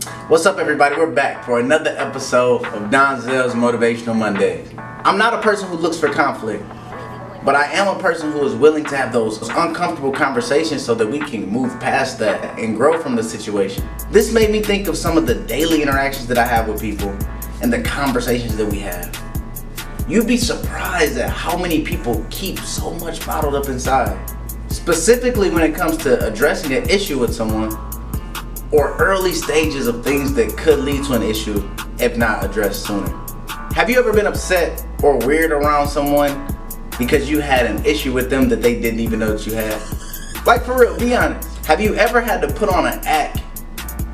What's up, everybody? We're back for another episode of Donzel's Motivational Mondays. I'm not a person who looks for conflict, but I am a person who is willing to have those uncomfortable conversations so that we can move past that and grow from the situation. This made me think of some of the daily interactions that I have with people and the conversations that we have. You'd be surprised at how many people keep so much bottled up inside, specifically when it comes to addressing an issue with someone or early stages of things that could lead to an issue if not addressed sooner. Have you ever been upset or weird around someone because you had an issue with them that they didn't even know that you had? Like, for real, be honest. Have you ever had to put on an act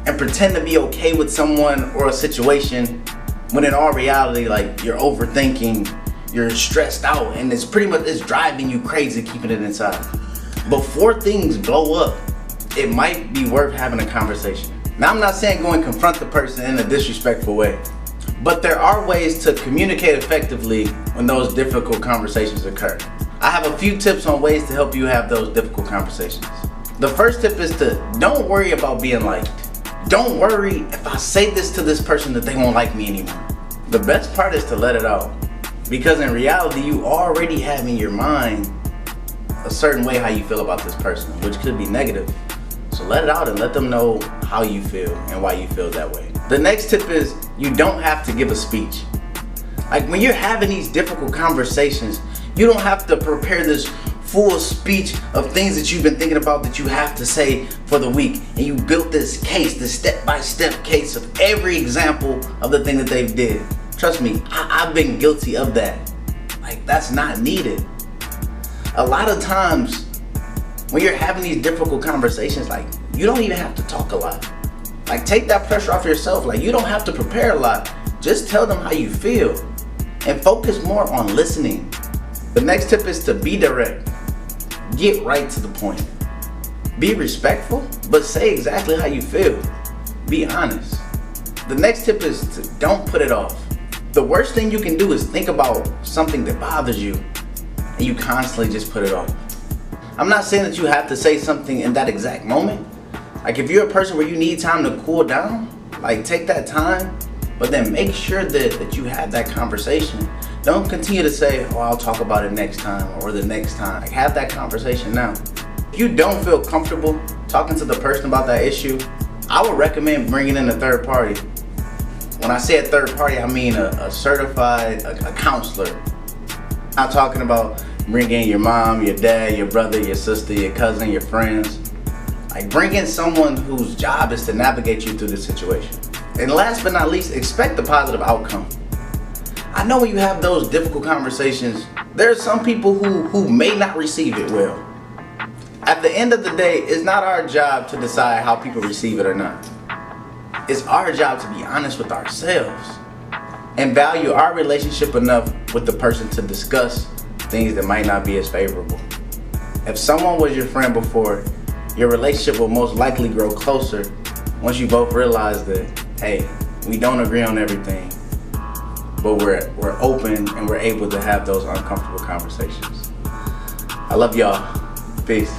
and pretend to be okay with someone or a situation when in all reality, like, you're overthinking, you're stressed out, and it's driving you crazy keeping it inside? Before things blow up, it might be worth having a conversation. Now, I'm not saying go and confront the person in a disrespectful way, but there are ways to communicate effectively when those difficult conversations occur. I have a few tips on ways to help you have those difficult conversations. The first tip is to don't worry about being liked. Don't worry if I say this to this person that they won't like me anymore. The best part is to let it out, because in reality, you already have in your mind a certain way how you feel about this person, which could be negative. So let it out and let them know how you feel and why you feel that way. The next tip is you don't have to give a speech. Like, when you're having these difficult conversations, you don't have to prepare this full speech of things that you've been thinking about that you have to say for the week. And you built this case, this step-by-step case of every example of the thing that they've did. Trust me, I've been guilty of that. Like, that's not needed. A lot of times, when you're having these difficult conversations, like, you don't even have to talk a lot. Like, take that pressure off yourself. Like, you don't have to prepare a lot. Just tell them how you feel and focus more on listening. The next tip is to be direct. Get right to the point. Be respectful, but say exactly how you feel. Be honest. The next tip is to don't put it off. The worst thing you can do is think about something that bothers you and you constantly just put it off. I'm not saying that you have to say something in that exact moment. Like, if you're a person where you need time to cool down, like, take that time, but then make sure that you have that conversation. Don't continue to say, oh, I'll talk about it next time or the next time. Like, have that conversation now. If you don't feel comfortable talking to the person about that issue, I would recommend bringing in a third party. When I say a third party, I mean a certified a counselor. I'm talking about bring in your mom, your dad, your brother, your sister, your cousin, your friends. Like, bring in someone whose job is to navigate you through the situation. And last but not least, expect a positive outcome. I know when you have those difficult conversations, there are some people who may not receive it well. At the end of the day, it's not our job to decide how people receive it or not. It's our job to be honest with ourselves and value our relationship enough with the person to discuss things that might not be as favorable. If someone was your friend before, your relationship will most likely grow closer once you both realize that, hey, we don't agree on everything, but we're open and we're able to have those uncomfortable conversations. I love y'all. Peace.